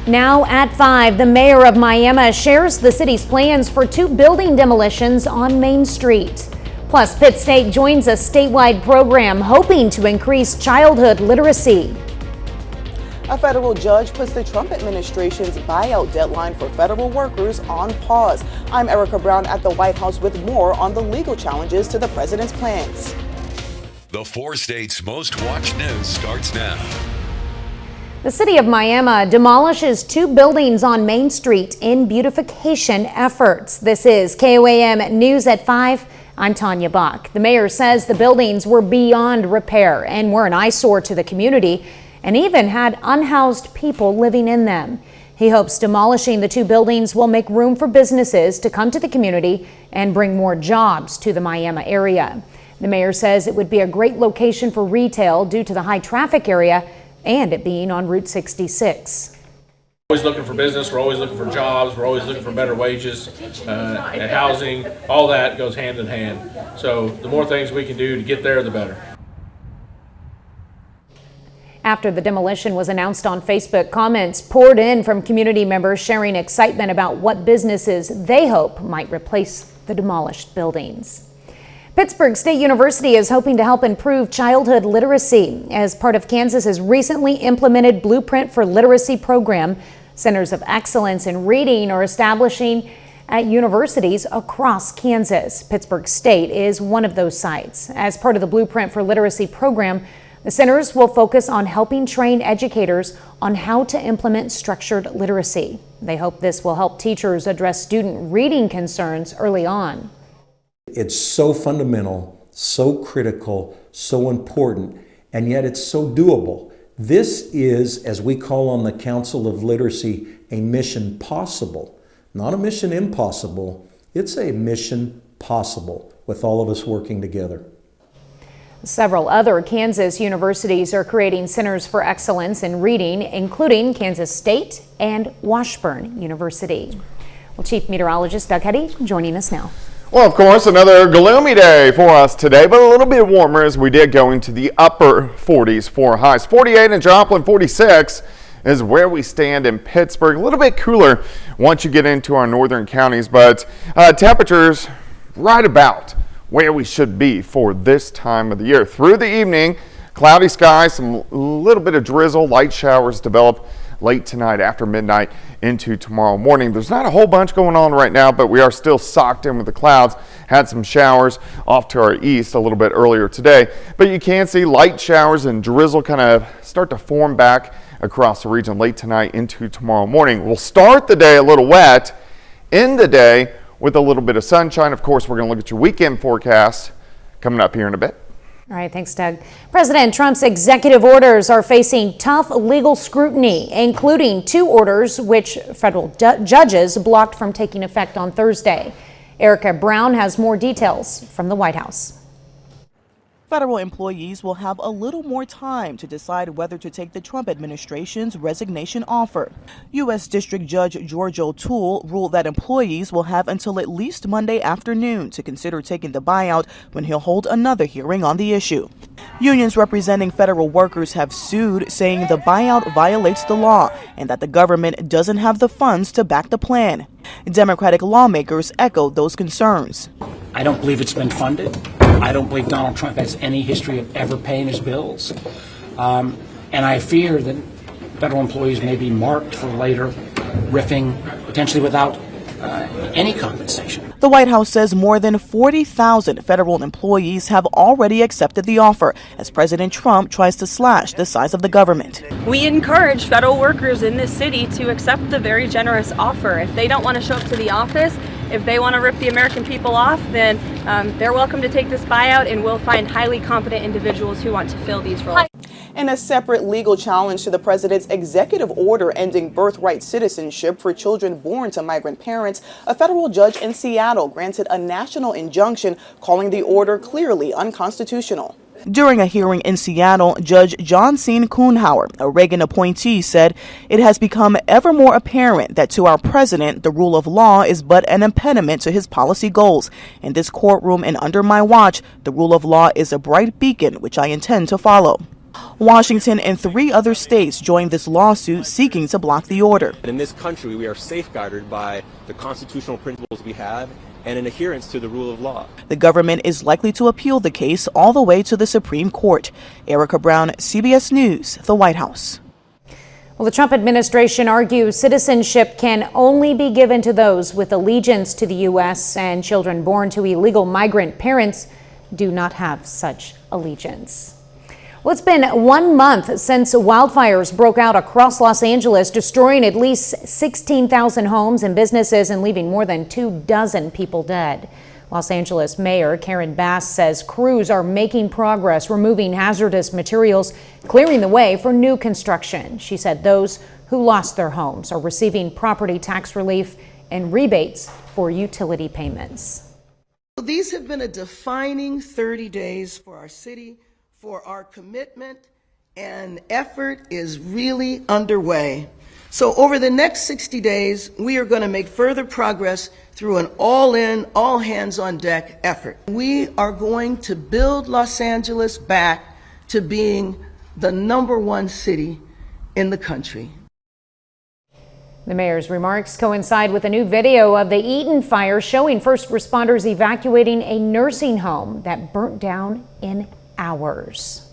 Now at 5, the mayor of Miami shares the city's plans for 2 building demolitions on Main Street. Plus, Pitt State joins a statewide program hoping to increase childhood literacy. A federal judge puts the Trump administration's buyout deadline for federal workers on pause. I'm Erica Brown at the White House with more on the legal challenges to the president's plans. The 4 states' most watched news starts now. The city of Miami demolishes 2 buildings on Main Street in beautification efforts. This is KOAM News at 5. I'm Tanya Bach. The mayor says the buildings were beyond repair and were an eyesore to the community and even had unhoused people living in them. He hopes demolishing the 2 buildings will make room for businesses to come to the community and bring more jobs to the Miami area. The mayor says it would be a great location for retail due to the high traffic area and it being on Route 66. Always looking for business, we're always looking for jobs, we're always looking for better wages, and housing, all that goes hand in hand. So the more things we can do to get there, the better. After the demolition was announced on Facebook, comments poured in from community members sharing excitement about what businesses they hope might replace the demolished buildings. Pittsburgh State University is hoping to help improve childhood literacy. As part of Kansas's recently implemented Blueprint for Literacy program, Centers of Excellence in Reading are establishing at universities across Kansas. Pittsburgh State is one of those sites. As part of the Blueprint for Literacy program, the centers will focus on helping train educators on how to implement structured literacy. They hope this will help teachers address student reading concerns early on. It's so fundamental, so critical, so important, and yet it's so doable. This is, as we call on the Council of Literacy, a mission possible. Not a mission impossible, it's a mission possible with all of us working together. Several other Kansas universities are creating centers for excellence in reading, including Kansas State and Washburn University. Well, Chief Meteorologist Doug Heddy joining us now. Well, of course, another gloomy day for us today, but a little bit warmer as we did go into the upper 40s for highs. 48 in Joplin, 46 is where we stand in Pittsburgh. A little bit cooler once you get into our northern counties, but temperatures right about where we should be for this time of the year. Through the evening, cloudy skies, some little bit of drizzle, light showers develop late tonight after midnight into tomorrow morning. There's not a whole bunch going on right now, but we are still socked in with the clouds. Had some showers off to our east a little bit earlier today, but you can see light showers and drizzle kind of start to form back across the region late tonight into tomorrow morning. We'll start the day a little wet, end the day with a little bit of sunshine. Of course, we're going to look at your weekend forecast coming up here in a bit. All right, thanks, Doug. President Trump's executive orders are facing tough legal scrutiny, including 2 orders which federal judges blocked from taking effect on Thursday. Erica Brown has more details from the White House. Federal employees will have a little more time to decide whether to take the Trump administration's resignation offer. U.S. District Judge George O'Toole ruled that employees will have until at least Monday afternoon to consider taking the buyout when he'll hold another hearing on the issue. Unions representing federal workers have sued, saying the buyout violates the law and that the government doesn't have the funds to back the plan. Democratic lawmakers echoed those concerns. I don't believe it's been funded. I don't believe Donald Trump has any history of ever paying his bills. And I fear that federal employees may be marked for later riffing, potentially without any compensation. The White House says more than 40,000 federal employees have already accepted the offer as President Trump tries to slash the size of the government. We encourage federal workers in this city to accept the very generous offer. If they don't want to show up to the office, if they want to rip the American people off, then they're welcome to take this buyout, and we'll find highly competent individuals who want to fill these roles. In a separate legal challenge to the president's executive order ending birthright citizenship for children born to migrant parents, a federal judge in Seattle granted a national injunction calling the order clearly unconstitutional. During a hearing in Seattle, Judge John Sean Kuhnhauer, a Reagan appointee, said it has become ever more apparent that to our president, the rule of law is but an impediment to his policy goals. In this courtroom and under my watch, the rule of law is a bright beacon which I intend to follow. Washington and 3 other states joined this lawsuit seeking to block the order. In this country, we are safeguarded by the constitutional principles we have and in adherence to the rule of law. The government is likely to appeal the case all the way to the Supreme Court. Erica Brown, CBS News, the White House. Well, the Trump administration argues citizenship can only be given to those with allegiance to the U.S., and children born to illegal migrant parents do not have such allegiance. Well, it's been 1 month since wildfires broke out across Los Angeles, destroying at least 16,000 homes and businesses and leaving more than 24 people dead. Los Angeles Mayor Karen Bass says crews are making progress removing hazardous materials, clearing the way for new construction. She said those who lost their homes are receiving property tax relief and rebates for utility payments. These have been a defining 30 days for our city, for our commitment, and effort is really underway. So over the next 60 days, we are going to make further progress through an all-in, all-hands-on-deck effort. We are going to build Los Angeles back to being the #1 city in the country. The mayor's remarks coincide with a new video of the Eaton fire showing first responders evacuating a nursing home that burnt down in hours.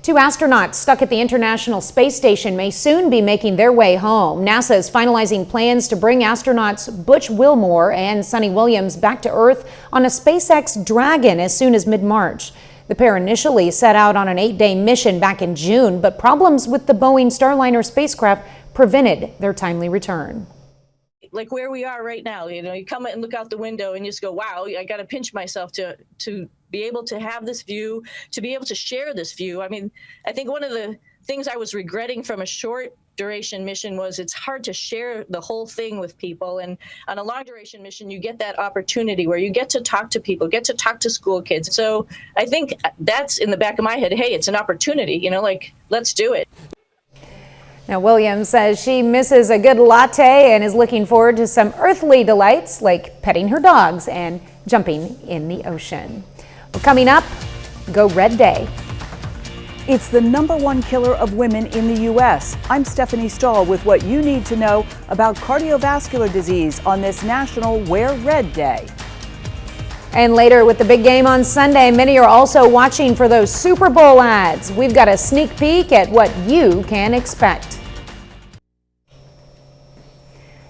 2 astronauts stuck at the International Space Station may soon be making their way home. NASA is finalizing plans to bring astronauts Butch Wilmore and Sonny Williams back to Earth on a SpaceX Dragon as soon as mid-March. The pair initially set out on an 8-day mission back in June, but problems with the Boeing Starliner spacecraft prevented their timely return. Like where we are right now, you come and look out the window and you just go, wow, I got to pinch myself to be able to have this view, to be able to share this view. I mean, I think one of the things I was regretting from a short duration mission was it's hard to share the whole thing with people. And on a long duration mission, you get that opportunity where you get to talk to people, get to talk to school kids. So I think that's in the back of my head. Hey, it's an opportunity, like, let's do it. Now, Williams says she misses a good latte and is looking forward to some earthly delights like petting her dogs and jumping in the ocean. Well, coming up, Go Red Day. It's the #1 killer of women in the U.S. I'm Stephanie Stahl with what you need to know about cardiovascular disease on this National Wear Red Day. And later with the big game on Sunday, many are also watching for those Super Bowl ads. We've got a sneak peek at what you can expect.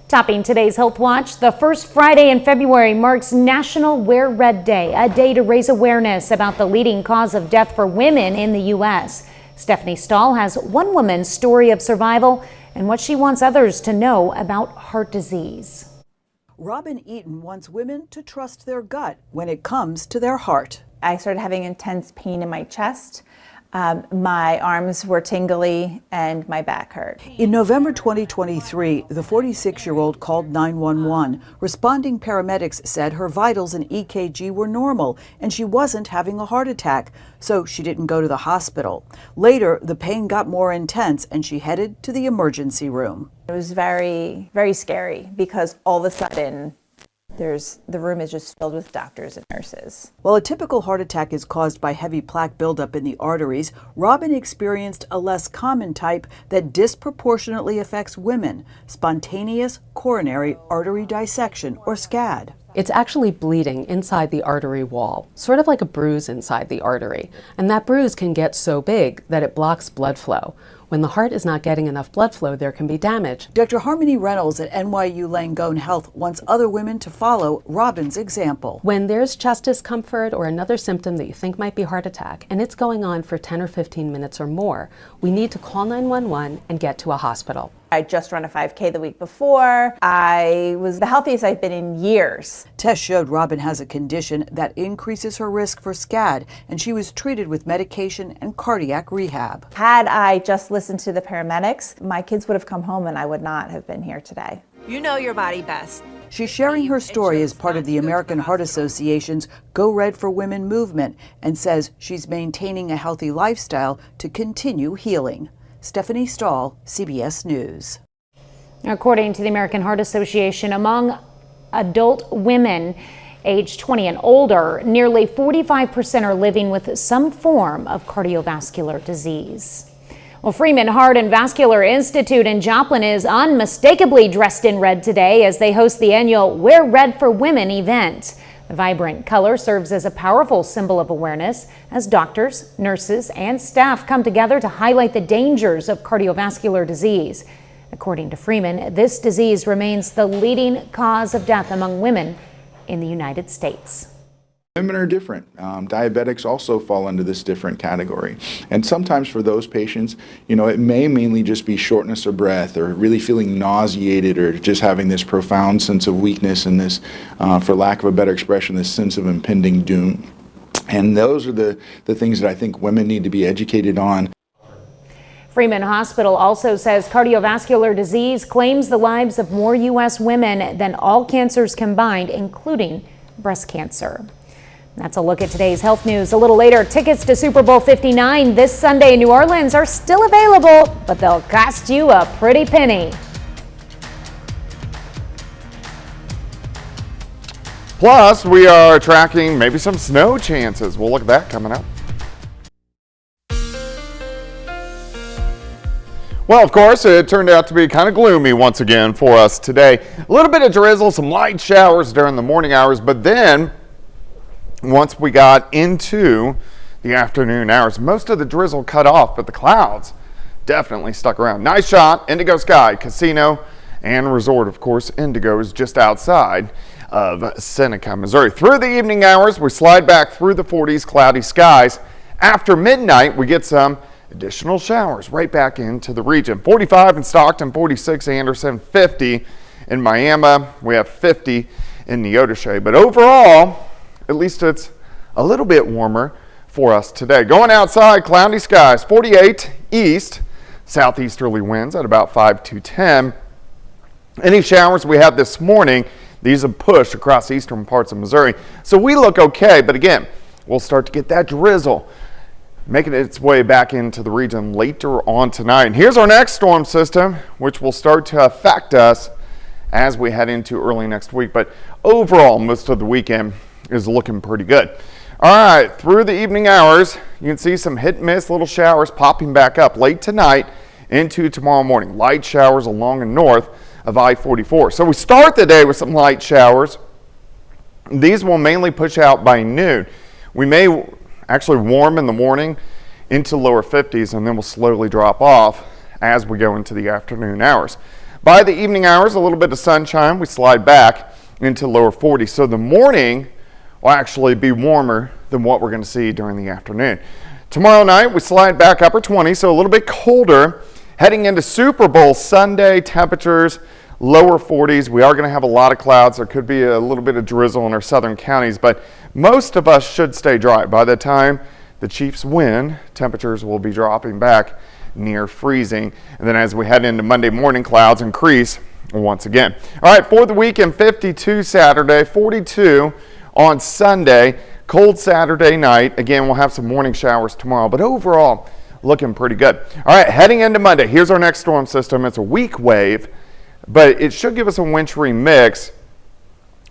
Topping today's Health Watch, the first Friday in February marks National Wear Red Day, a day to raise awareness about the leading cause of death for women in the U.S. Stephanie Stahl has one woman's story of survival and what she wants others to know about heart disease. Robin Eaton wants women to trust their gut when it comes to their heart. I started having intense pain in my chest. My arms were tingly and my back hurt. In November 2023, the 46-year-old called 911. Responding paramedics said her vitals and EKG were normal and she wasn't having a heart attack, so she didn't go to the hospital. Later, the pain got more intense and she headed to the emergency room. It was very, very scary because all of a sudden, the room is just filled with doctors and nurses. While a typical heart attack is caused by heavy plaque buildup in the arteries, Robin experienced a less common type that disproportionately affects women, spontaneous coronary artery dissection, or SCAD. It's actually bleeding inside the artery wall, sort of like a bruise inside the artery. And that bruise can get so big that it blocks blood flow. When the heart is not getting enough blood flow, there can be damage. Dr. Harmony Reynolds at NYU Langone Health wants other women to follow Robin's example. When there's chest discomfort or another symptom that you think might be heart attack, and it's going on for 10 or 15 minutes or more, we need to call 911 and get to a hospital. I just run a 5K the week before. I was the healthiest I've been in years. Tests showed Robin has a condition that increases her risk for SCAD, and she was treated with medication and cardiac rehab. Had I just listened to the paramedics, my kids would have come home and I would not have been here today. You know your body best. She's sharing her story as part of the American Heart Association's Go Red for Women movement and says she's maintaining a healthy lifestyle to continue healing. Stephanie Stahl, CBS News. According to the American Heart Association, among adult women age 20 and older, nearly 45% are living with some form of cardiovascular disease. Well, Freeman Heart and Vascular Institute in Joplin is unmistakably dressed in red today as they host the annual Wear Red for Women event. The vibrant color serves as a powerful symbol of awareness as doctors, nurses, and staff come together to highlight the dangers of cardiovascular disease. According to Freeman, this disease remains the leading cause of death among women in the United States. Women are different. Diabetics also fall into this different category. And sometimes for those patients, it may mainly just be shortness of breath or really feeling nauseated or just having this profound sense of weakness and this, for lack of a better expression, this sense of impending doom. And those are the things that I think women need to be educated on. Freeman Hospital also says cardiovascular disease claims the lives of more U.S. women than all cancers combined, including breast cancer. That's a look at today's health news. A little later, tickets to Super Bowl 59 this Sunday in New Orleans are still available, but they'll cost you a pretty penny. Plus, we are tracking maybe some snow chances. We'll look at that coming up. Well, of course, it turned out to be kind of gloomy once again for us today. A little bit of drizzle, some light showers during the morning hours, but then once we got into the afternoon hours, most of the drizzle cut off, but the clouds definitely stuck around. Nice shot, Indigo Sky Casino and Resort, of course. Indigo is just outside of Seneca, Missouri. Through the evening hours, we slide back through the 40s, cloudy skies. After midnight, we get some additional showers right back into the region. 45 in Stockton, 46 Anderson, 50 in Miami. We have 50 in Neodesha. But overall, at least it's a little bit warmer for us today. Going outside, cloudy skies, 48 east, southeasterly winds at about 5 to 10. Any showers we had this morning, these have pushed across eastern parts of Missouri. So we look okay, but again, we'll start to get that drizzle making its way back into the region later on tonight. And here's our next storm system, which will start to affect us as we head into early next week. But overall, most of the weekend is looking pretty good. All right, through the evening hours, you can see some hit and miss little showers popping back up late tonight into tomorrow morning. Light showers along and north of I-44. So we start the day with some light showers. These will mainly push out by noon. We may actually warm in the morning into lower 50s, and then we'll slowly drop off as we go into the afternoon hours. By the evening hours, a little bit of sunshine, we slide back into lower 40s. So the morning will actually be warmer than what we're going to see during the afternoon. Tomorrow night, we slide back upper 20s, so a little bit colder. Heading into Super Bowl Sunday, temperatures lower 40s. We are going to have a lot of clouds. There could be a little bit of drizzle in our southern counties, but most of us should stay dry. By the time the Chiefs win, temperatures will be dropping back near freezing. And then as we head into Monday morning, clouds increase once again. All right, for the weekend, 52 Saturday, 42 on Sunday. Cold Saturday night. Again, we'll have some morning showers tomorrow, but overall, looking pretty good. All right, heading into Monday, here's our next storm system. It's a weak wave, but it should give us a wintry mix.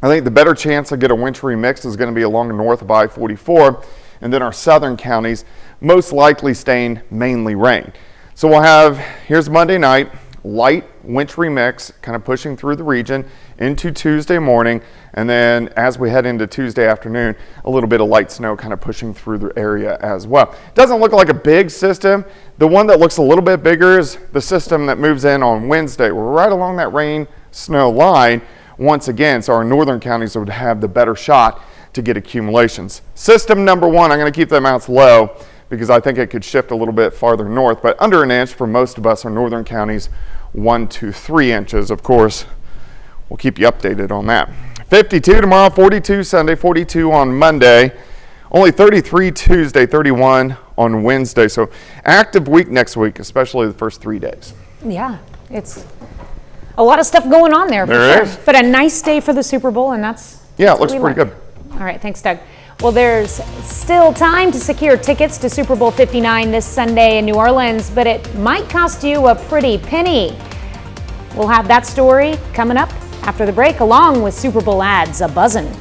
I think the better chance to get a wintry mix is going to be along the north of I-44, and then our southern counties most likely staying mainly rain. So we'll have, here's Monday night, light wintry mix kind of pushing through the region into Tuesday morning, and then as we head into Tuesday afternoon, a little bit of light snow kind of pushing through the area as well. Doesn't look like a big system. The one that looks a little bit bigger is the system that moves in on Wednesday. We're right along that rain snow line once again, so our northern counties would have the better shot to get accumulations. System number one, I'm going to keep the amounts low because I think it could shift a little bit farther north, but under an inch for most of us, our northern counties, 1 to 3 inches. Of course, we'll keep you updated on that. 52 tomorrow, 42 Sunday, 42 on Monday, only 33 Tuesday, 31 on Wednesday. So active week next week, especially the first 3 days. Yeah, it's a lot of stuff going on there. There is. But a nice day for the Super Bowl, and that's it looks pretty good. All right, thanks, Doug. Well, there's still time to secure tickets to Super Bowl 59 this Sunday in New Orleans, but it might cost you a pretty penny. We'll have that story coming up after the break, along with Super Bowl ads a buzzin'.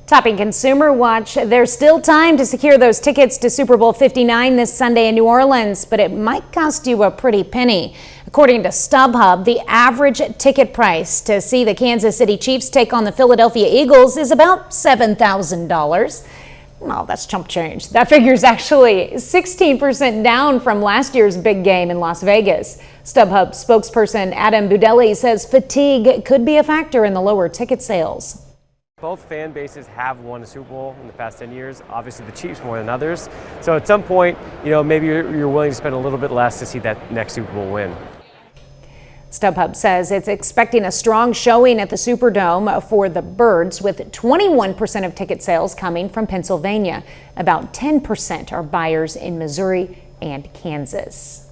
Topping Consumer Watch, there's still time to secure those tickets to Super Bowl 59 this Sunday in New Orleans, but it might cost you a pretty penny. According to StubHub, the average ticket price to see the Kansas City Chiefs take on the Philadelphia Eagles is about $7,000. Well, that's chump change. That figure is actually 16% down from last year's big game in Las Vegas. StubHub spokesperson Adam Budelli says fatigue could be a factor in the lower ticket sales. Both fan bases have won a Super Bowl in the past 10 years, obviously the Chiefs more than others. So at some point, maybe you're willing to spend a little bit less to see that next Super Bowl win. StubHub says it's expecting a strong showing at the Superdome for the Birds, with 21% of ticket sales coming from Pennsylvania. About 10% are buyers in Missouri and Kansas.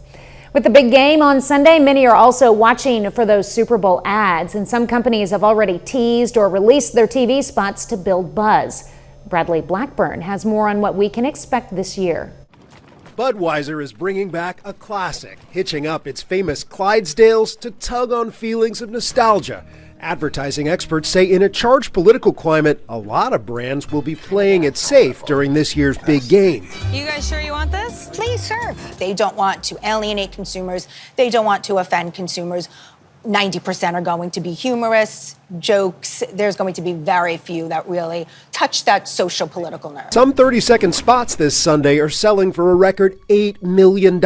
With the big game on Sunday, many are also watching for those Super Bowl ads, and some companies have already teased or released their TV spots to build buzz. Bradley Blackburn has more on what we can expect this year. Budweiser is bringing back a classic, hitching up its famous Clydesdales to tug on feelings of nostalgia. Advertising experts say in a charged political climate, a lot of brands will be playing it safe during this year's big game. You guys sure you want this? Please serve. They don't want to alienate consumers. They don't want to offend consumers. 90% are going to be humorous, jokes. There's going to be very few that really touch that social political nerve. Some 30-second spots this Sunday are selling for a record $8 million.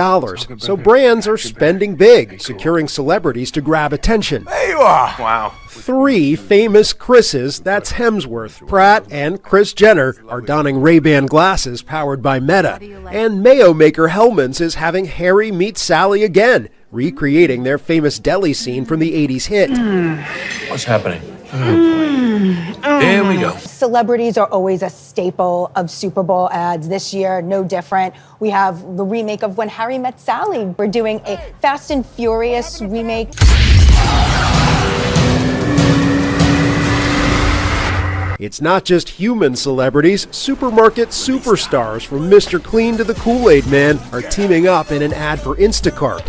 So brands are spending big, securing celebrities to grab attention. There you are. Wow. 3 famous Chris's, that's Hemsworth, Pratt, and Kris Jenner, are donning Ray-Ban glasses powered by Meta. And mayo maker Hellmann's is having Harry meet Sally again, recreating their famous deli scene from the 80s hit. What's happening? Here we go. Celebrities are always a staple of Super Bowl ads. This year, no different. We have the remake of When Harry Met Sally. We're doing a Fast and Furious remake. It's not just human celebrities. Supermarket superstars from Mr. Clean to the Kool-Aid Man are teaming up in an ad for Instacart.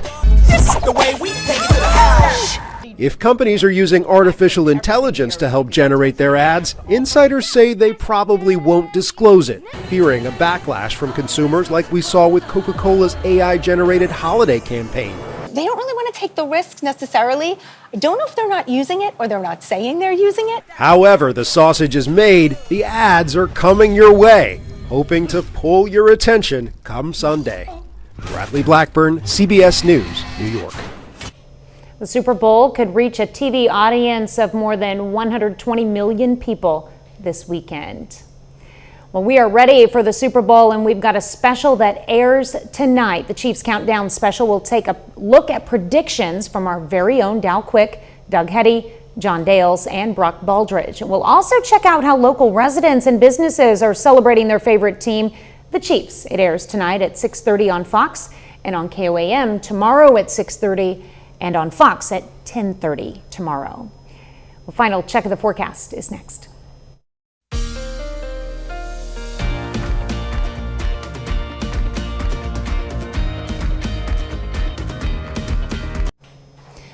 This is the way we take it to the house. If companies are using artificial intelligence to help generate their ads, insiders say they probably won't disclose it, fearing a backlash from consumers like we saw with Coca-Cola's AI-generated holiday campaign. They don't really want to take the risk necessarily. I don't know if they're not using it or they're not saying they're using it. However the sausage is made, the ads are coming your way, hoping to pull your attention come Sunday. Bradley Blackburn, CBS News, New York. The Super Bowl could reach a TV audience of more than 120 million people this weekend. Well, we are ready for the Super Bowl, and we've got a special that airs tonight. The Chiefs Countdown special will take a look at predictions from our very own Dal Quick, Doug Hetty, John Dales, and Brock Baldridge. We'll also check out how local residents and businesses are celebrating their favorite team, the Chiefs. It airs tonight at 6:30 on Fox and on KOAM tomorrow at 6:30 and on Fox at 10:30 tomorrow. Well, final check of the forecast is next.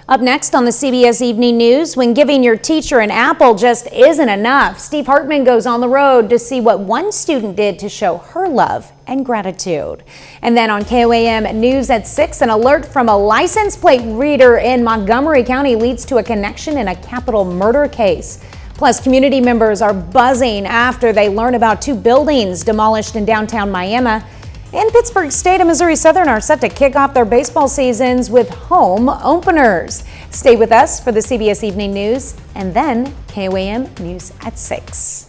Up next on the CBS Evening News, when giving your teacher an apple just isn't enough, Steve Hartman goes on the road to see what one student did to show her love and gratitude. And then on KOAM News at 6, an alert from a license plate reader in Montgomery County leads to a connection in a capital murder case. Plus, community members are buzzing after they learn about 2 buildings demolished in downtown Miami. And Pittsburgh State and Missouri Southern are set to kick off their baseball seasons with home openers. Stay with us for the CBS Evening News and then KOAM News at 6.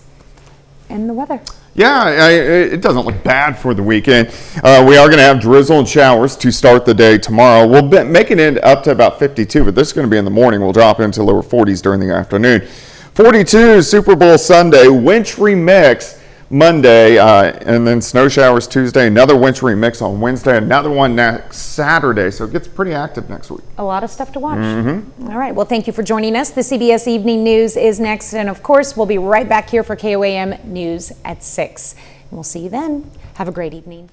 And the weather. Yeah, it doesn't look bad for the weekend. We are going to have drizzle and showers to start the day tomorrow. We'll be making it up to about 52, but this is going to be in the morning. We'll drop into lower 40s during the afternoon. 42 Super Bowl Sunday, wintry mix Monday, and then snow showers Tuesday, another wintry mix on Wednesday, another one next Saturday. So it gets pretty active next week. A lot of stuff to watch. All right. Well, thank you for joining us. The CBS Evening News is next. And of course, we'll be right back here for KOAM News at 6. And we'll see you then. Have a great evening.